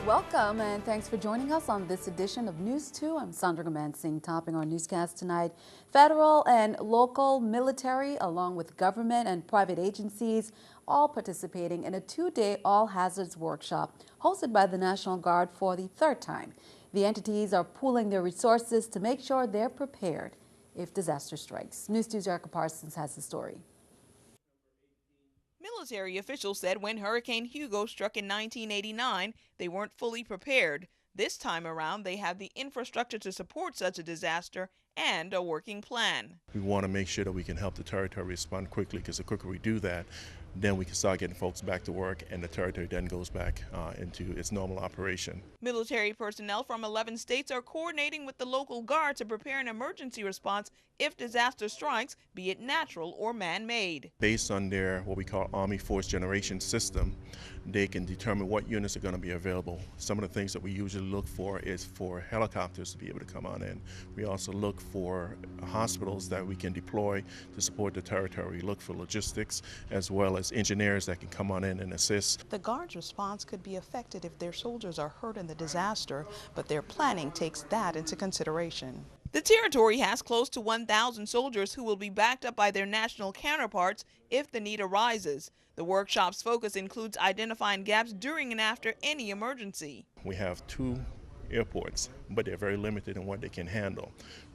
Welcome and thanks for joining us on this edition of News 2. I'm Sandra Gamansing. Topping our newscast tonight, federal and local military along with government and private agencies all participating in a two-day all hazards workshop hosted by the National Guard for the third time. The entities are pooling their resources to make sure they're prepared if disaster strikes. News 2's Erica Parsons has the story. Military officials said when Hurricane Hugo struck in 1989, they weren't fully prepared. This time around, they have the infrastructure to support such a disaster and a working plan. We want to make sure that we can help the territory respond quickly, because the quicker we do that, then we can start getting folks back to work and the territory then goes back into its normal operation. Military personnel from 11 states are coordinating with the local guard to prepare an emergency response if disaster strikes, be it natural or man-made. Based on their what we call Army Force Generation system, they can determine what units are going to be available. Some of the things that we usually look for is for helicopters to be able to come on in. We also look for hospitals that we can deploy to support the territory. We look for logistics as well as engineers that can come on in and assist. The Guard's response could be affected if their soldiers are hurt in the disaster, but their planning takes that into consideration. The territory has close to 1,000 soldiers who will be backed up by their national counterparts if the need arises. The workshop's focus includes identifying gaps during and after any emergency. We have 2 airports, but they're very limited in what they can handle.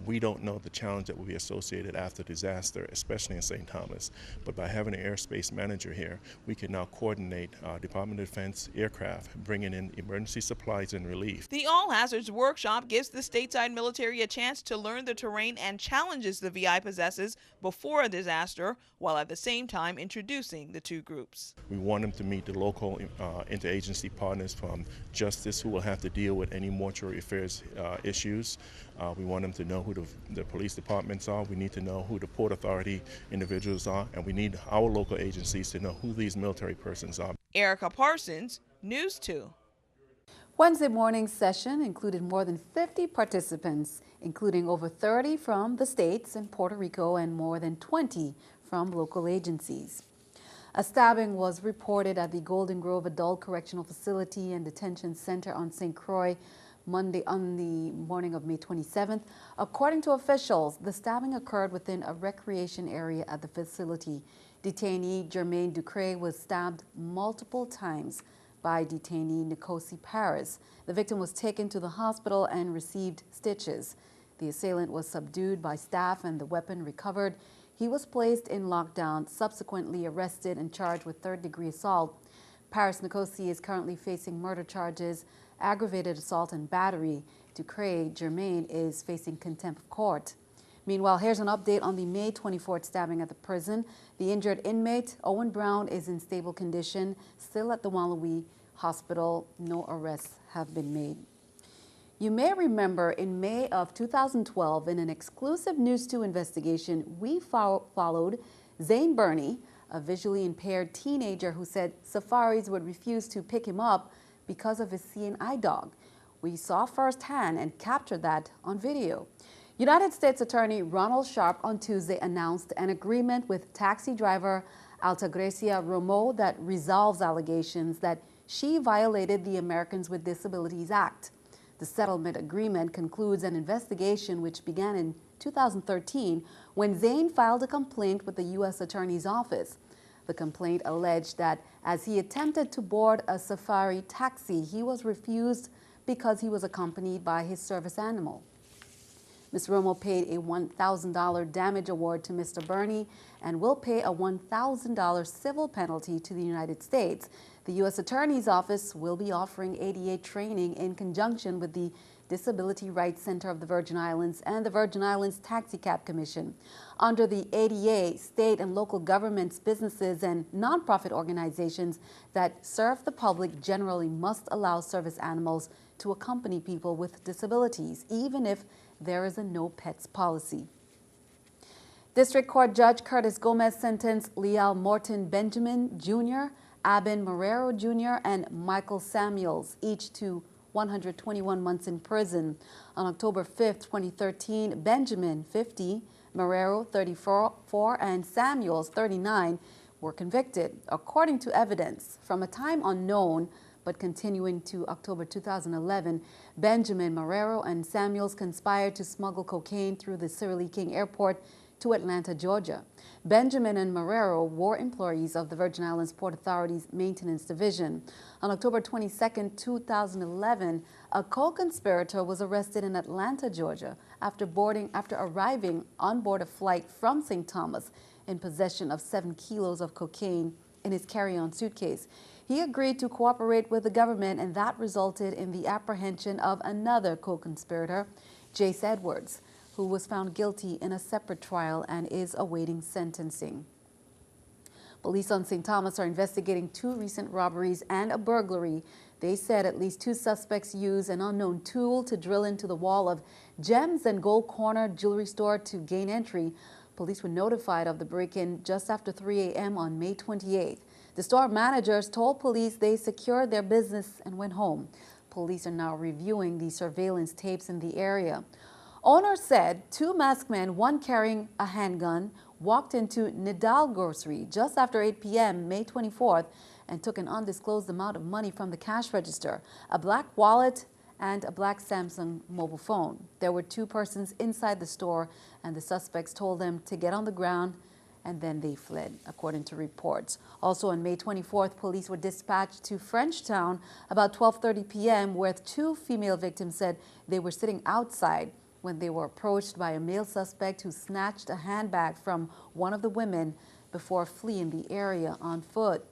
We don't know the challenge that will be associated after disaster, especially in St. Thomas. But by having an airspace manager here, we can now coordinate Department of Defense aircraft, bringing in emergency supplies and relief. The All Hazards Workshop gives the stateside military a chance to learn the terrain and challenges the VI possesses before a disaster, while at the same time introducing the 2 groups. We want them to meet the local interagency partners from Justice, who will have to deal with any mortuary affairs issues. We want them to know who the police departments are. We need to know who the Port Authority individuals are, and we need our local agencies to know who these military persons are. Erica Parsons, News 2. Wednesday morning session included more than 50 participants, including over 30 from the states and Puerto Rico and more than 20 from local agencies. A stabbing was reported at the Golden Grove Adult Correctional Facility and Detention Center on St. Croix Monday on the morning of May 27th. According to officials, the stabbing occurred within a recreation area at the facility. Detainee Jermaine Ducre was stabbed multiple times by detainee Nikosi Paris. The victim was taken to the hospital and received stitches. The assailant was subdued by staff and the weapon recovered. He was placed in lockdown, subsequently arrested and charged with third-degree assault. Paris Nikosi is currently facing murder charges, aggravated assault and battery. Ducre Jermaine is facing contempt of court. Meanwhile, here's an update on the May 24th stabbing at the prison. The injured inmate, Owen Brown, is in stable condition, still at the Wallowee Hospital. No arrests have been made. You may remember in May of 2012, in an exclusive News 2 investigation, we followed Zane Burney, a visually impaired teenager who said safaris would refuse to pick him up because of his seeing eye dog. We saw firsthand and captured that on video. United States Attorney Ronald Sharp on Tuesday announced an agreement with taxi driver Altagracia Romo that resolves allegations that she violated the Americans with Disabilities Act. The settlement agreement concludes an investigation which began in 2013 when Zane filed a complaint with the U.S. Attorney's Office. The complaint alleged that as he attempted to board a safari taxi, he was refused because he was accompanied by his service animal. Ms. Romo paid a $1,000 damage award to Mr. Burney and will pay a $1,000 civil penalty to the United States. The U.S. Attorney's Office will be offering ADA training in conjunction with the Disability Rights Center of the Virgin Islands and the Virgin Islands Taxi Cab Commission. Under the ADA, state and local governments, businesses, and nonprofit organizations that serve the public generally must allow service animals to accompany people with disabilities, even if there is a no pets policy. District Court Judge Curtis Gomez sentenced Leal Morton Benjamin Jr., Abin Marrero Jr., and Michael Samuels, each to 121 months in prison. On October 5th, 2013, Benjamin, 50, Marrero, 34, and Samuels, 39, were convicted. According to evidence from a time unknown, But continuing to October 2011, Benjamin, Marrero, and Samuels conspired to smuggle cocaine through the Cyril Lee King Airport to Atlanta, Georgia. Benjamin and Marrero were employees of the Virgin Islands Port Authority's Maintenance Division. On October 22, 2011, a co-conspirator was arrested in Atlanta, Georgia, after arriving on board a flight from St. Thomas in possession of 7 kilos of cocaine in his carry-on suitcase. He agreed to cooperate with the government, and that resulted in the apprehension of another co-conspirator, Jace Edwards, who was found guilty in a separate trial and is awaiting sentencing. Police on St. Thomas are investigating 2 recent robberies and a burglary. They said at least 2 suspects used an unknown tool to drill into the wall of Gems and Gold Corner jewelry store to gain entry. Police were notified of the break-in just after 3 a.m. on May 28th. The store managers told police they secured their business and went home. Police are now reviewing the surveillance tapes in the area. Owner said 2 masked men, one carrying a handgun, walked into Nidal Grocery just after 8 p.m. May 24th and took an undisclosed amount of money from the cash register, a black wallet, and a black Samsung mobile phone. There were 2 persons inside the store, and the suspects told them to get on the ground, and then they fled, according to reports. Also on May 24th, police were dispatched to Frenchtown about 12:30 p.m., where 2 female victims said they were sitting outside when they were approached by a male suspect who snatched a handbag from one of the women before fleeing the area on foot.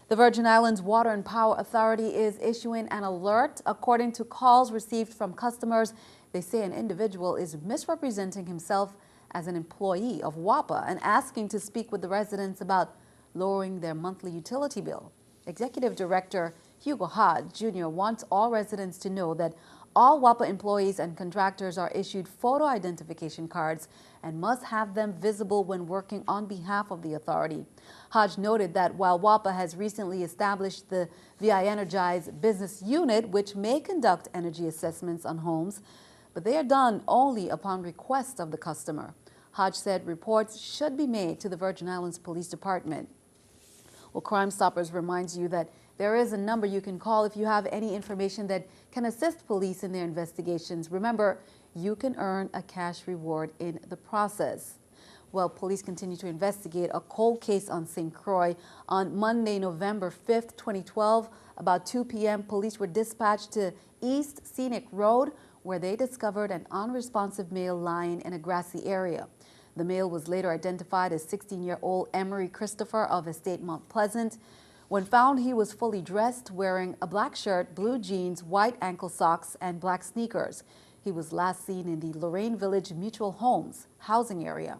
The Virgin Islands Water and Power Authority is issuing an alert. According to calls received from customers, they say an individual is misrepresenting himself as an employee of WAPA and asking to speak with the residents about lowering their monthly utility bill. Executive Director Hugo Hodge Jr. wants all residents to know that all WAPA employees and contractors are issued photo identification cards and must have them visible when working on behalf of the authority. Hodge noted that while WAPA has recently established the VI Energize business unit, which may conduct energy assessments on homes, but they are done only upon request of the customer. Hodge said reports should be made to the Virgin Islands Police Department. Well, Crime Stoppers reminds you that there is a number you can call if you have any information that can assist police in their investigations. Remember, you can earn a cash reward in the process. Well, police continue to investigate a cold case on St. Croix. On Monday, November 5th, 2012, about 2 p.m., police were dispatched to East Scenic Road, where they discovered an unresponsive male lying in a grassy area. The male was later identified as 16-year-old Emery Christopher of Estate Mount Pleasant. When found, he was fully dressed, wearing a black shirt, blue jeans, white ankle socks, and black sneakers. He was last seen in the Lorraine Village Mutual Homes housing area.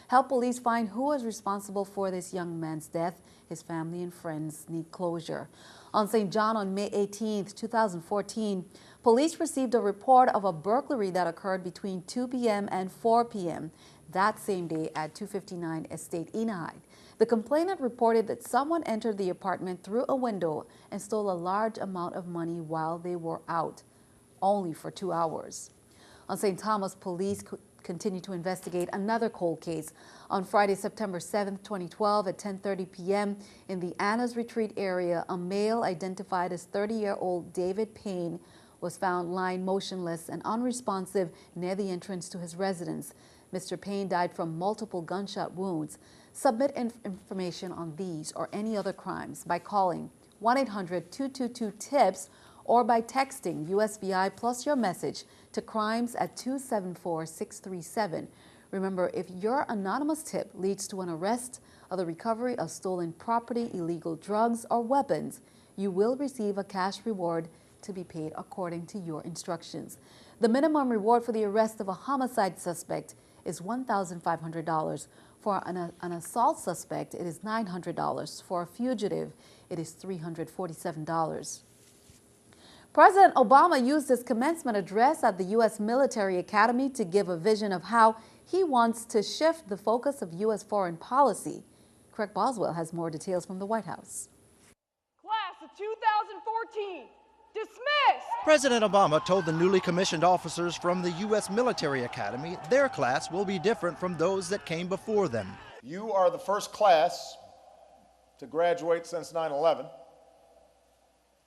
Help police find who was responsible for this young man's death. His family and friends need closure. On St. John on May 18, 2014, police received a report of a burglary that occurred between 2 p.m. and 4 p.m. that same day at 259 Estate Enide. The complainant reported that someone entered the apartment through a window and stole a large amount of money while they were out, only for 2 hours. On St. Thomas, police continue to investigate another cold case. On Friday, September 7, 2012, at 10:30 p.m. in the Anna's Retreat area, a male identified as 30-year-old David Payne was found lying motionless and unresponsive near the entrance to his residence. Mr. Payne died from multiple gunshot wounds. Submit information on these or any other crimes by calling 1-800-222-TIPS or by texting USVI plus your message to crimes at 274-637. Remember, if your anonymous tip leads to an arrest or the recovery of stolen property, illegal drugs, or weapons, you will receive a cash reward to be paid according to your instructions. The minimum reward for the arrest of a homicide suspect is $1,500. For an assault suspect, it is $900. For a fugitive, it is $347. President Obama used his commencement address at the U.S. Military Academy to give a vision of how he wants to shift the focus of U.S. foreign policy. Craig Boswell has more details from the White House. Class of 2014, dismissed! President Obama told the newly commissioned officers from the U.S. Military Academy their class will be different from those that came before them. You are the first class to graduate since 9/11,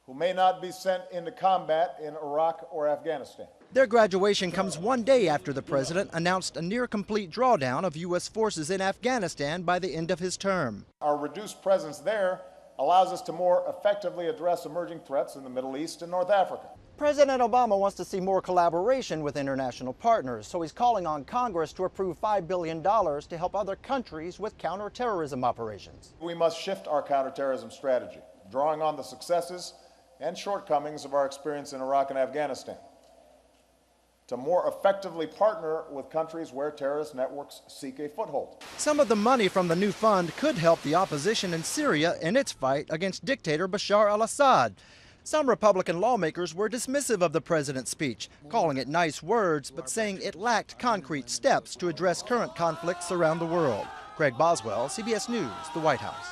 who may not be sent into combat in Iraq or Afghanistan. Their graduation comes one day after the president announced a near-complete drawdown of U.S. forces in Afghanistan by the end of his term. Our reduced presence there allows us to more effectively address emerging threats in the Middle East and North Africa. President Obama wants to see more collaboration with international partners, so he's calling on Congress to approve $5 billion to help other countries with counterterrorism operations. We must shift our counterterrorism strategy, drawing on the successes and shortcomings of our experience in Iraq and Afghanistan, to more effectively partner with countries where terrorist networks seek a foothold. Some of the money from the new fund could help the opposition in Syria in its fight against dictator Bashar al-Assad. Some Republican lawmakers were dismissive of the president's speech, calling it nice words, but saying it lacked concrete steps to address current conflicts around the world. Greg Boswell, CBS News, the White House.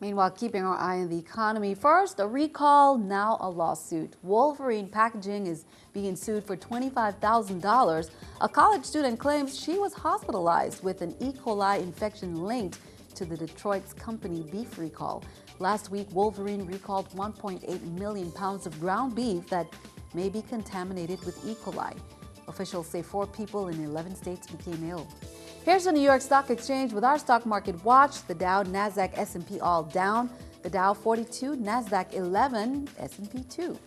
Meanwhile, keeping our eye on the economy, first a recall, now a lawsuit. Wolverine Packaging is being sued for $25,000. A college student claims she was hospitalized with an E. coli infection linked to the Detroit's company beef recall. Last week, Wolverine recalled 1.8 million pounds of ground beef that may be contaminated with E. coli. Officials say 4 people in 11 states became ill. Here's the New York Stock Exchange with our stock market watch. The Dow, Nasdaq, S&P all down. The Dow 42, Nasdaq 11, S&P 2.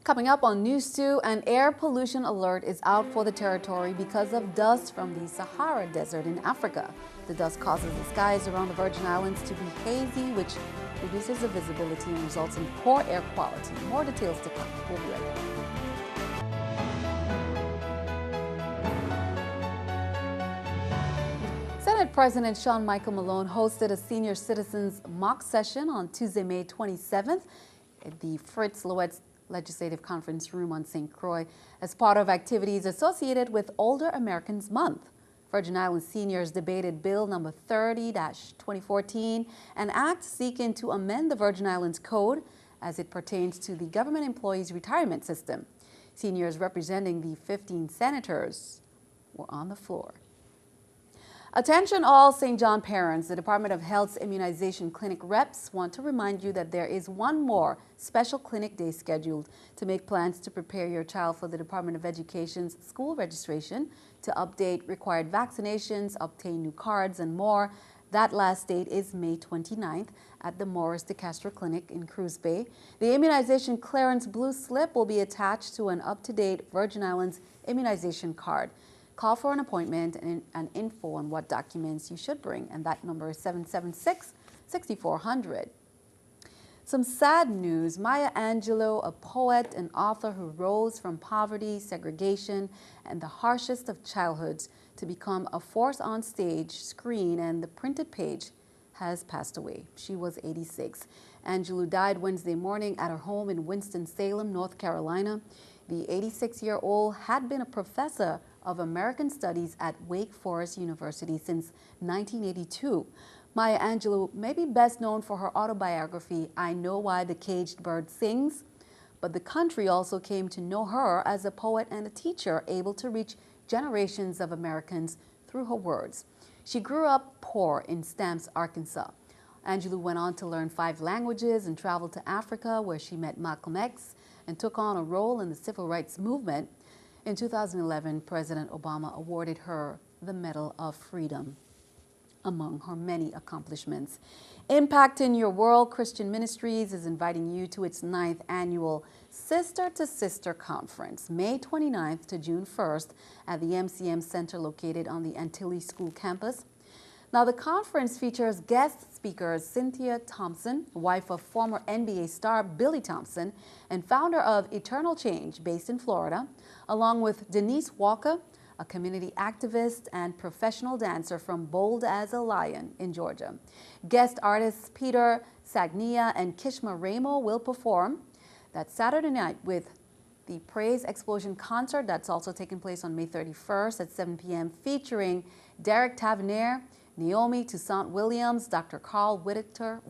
Coming up on News 2, an air pollution alert is out for the territory because of dust from the Sahara Desert in Africa. The dust causes the skies around the Virgin Islands to be hazy, which reduces the visibility and results in poor air quality. More details to come. We'll be right back. Senate President Sean Michael Malone hosted a senior citizens mock session on Tuesday, May 27th at the Fritz Loetz Legislative Conference Room on St. Croix as part of activities associated with Older Americans Month. Virgin Islands seniors debated Bill number 30-2014, an act seeking to amend the Virgin Islands Code as it pertains to the government employees' retirement system. Seniors representing the 15 senators were on the floor. Attention all St. John parents. The Department of Health's immunization clinic reps want to remind you that there is one more special clinic day scheduled to make plans to prepare your child for the Department of Education's school registration, to update required vaccinations, obtain new cards, and more. That last date is May 29th at the Morris de Castro Clinic in Cruz Bay. The immunization clearance blue slip will be attached to an up-to-date Virgin Islands immunization card. Call for an appointment and info on what documents you should bring, and that number is 776-6400. Some sad news. Maya Angelou, a poet and author who rose from poverty, segregation, and the harshest of childhoods to become a force on stage, screen, and the printed page, has passed away. She was 86. Angelou died Wednesday morning at her home in Winston-Salem, North Carolina. The 86-year-old had been a professor of American Studies at Wake Forest University since 1982. Maya Angelou may be best known for her autobiography, I Know Why the Caged Bird Sings, but the country also came to know her as a poet and a teacher able to reach generations of Americans through her words. She grew up poor in Stamps, Arkansas. Angelou went on to learn 5 languages and traveled to Africa, where she met Malcolm X and took on a role in the civil rights movement. In 2011, President Obama awarded her the Medal of Freedom, among her many accomplishments. Impact in Your World Christian Ministries is inviting you to its 9th annual Sister to Sister Conference, May 29th to June 1st at the MCM Center located on the Antilles School campus. Now, the conference features guest speakers Cynthia Thompson, wife of former NBA star Billy Thompson and founder of Eternal Change based in Florida, along with Denise Walker, a community activist and professional dancer from Bold as a Lion in Georgia. Guest artists Peter Sagnia and Kishma Ramo will perform that Saturday night with the Praise Explosion concert that's also taking place on May 31st at 7 p.m. featuring Derek Tavernier, Naomi Toussaint Williams, Dr. Carl Whittaker,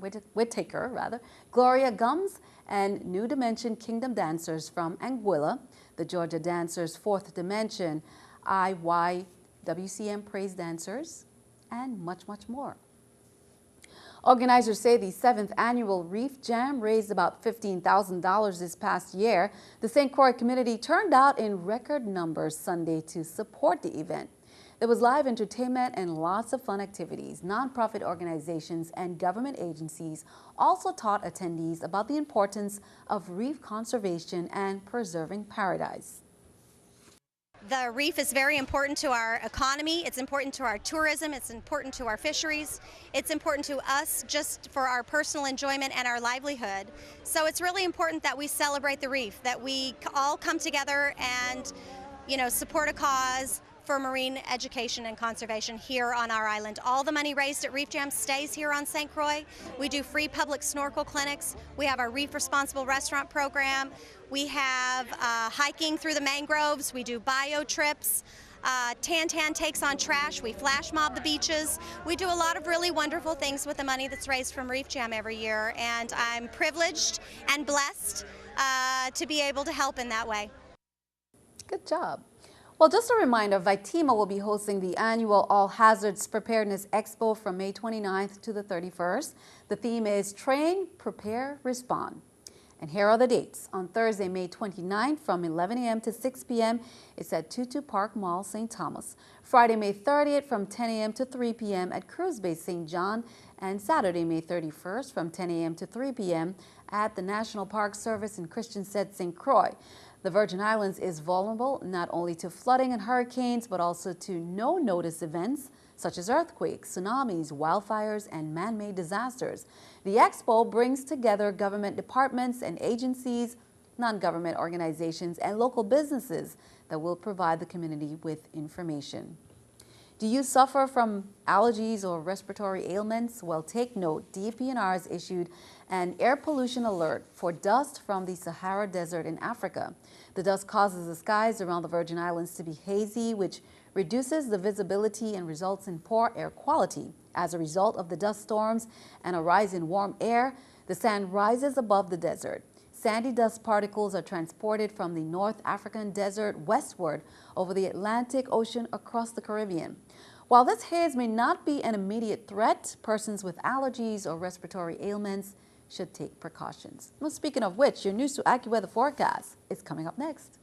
Gloria Gums, and New Dimension Kingdom dancers from Anguilla, the Georgia Dancers, Fourth Dimension, IYWCM Praise Dancers, and much, much more. Organizers say the 7th annual Reef Jam raised about $15,000 this past year. The St. Croix community turned out in record numbers Sunday to support the event. There was live entertainment and lots of fun activities. Nonprofit organizations and government agencies also taught attendees about the importance of reef conservation and preserving paradise. The reef is very important to our economy, it's important to our tourism, it's important to our fisheries, it's important to us just for our personal enjoyment and our livelihood. So it's really important that we celebrate the reef, that we all come together and, support a cause for marine education and conservation here on our island. All the money raised at Reef Jam stays here on St. Croix. We do free public snorkel clinics. We have our Reef Responsible Restaurant program. We have hiking through the mangroves. We do bio trips. Tan takes on trash. We flash mob the beaches. We do a lot of really wonderful things with the money that's raised from Reef Jam every year, and I'm privileged and blessed to be able to help in that way. Good job. Well, just a reminder, Vitima will be hosting the annual All Hazards Preparedness Expo from May 29th to the 31st. The theme is Train, Prepare, Respond. And here are the dates. On Thursday, May 29th from 11 a.m. to 6 p.m. it's at Tutu Park Mall, St. Thomas. Friday, May 30th from 10 a.m. to 3 p.m. at Cruise Bay, St. John. And Saturday, May 31st from 10 a.m. to 3 p.m. at the National Park Service in Christiansted, St. Croix. The Virgin Islands is vulnerable not only to flooding and hurricanes, but also to no-notice events such as earthquakes, tsunamis, wildfires, and man-made disasters. The expo brings together government departments and agencies, non-government organizations, and local businesses that will provide the community with information. Do you suffer from allergies or respiratory ailments? Well, take note. DPNR has issued an air pollution alert for dust from the Sahara Desert in Africa. The dust causes the skies around the Virgin Islands to be hazy, which reduces the visibility and results in poor air quality. As a result of the dust storms and a rise in warm air, the sand rises above the desert. Sandy dust particles are transported from the North African desert westward over the Atlantic Ocean across the Caribbean. While this haze may not be an immediate threat, persons with allergies or respiratory ailments should take precautions. Well, speaking of which, your News 2 AccuWeather forecast is coming up next.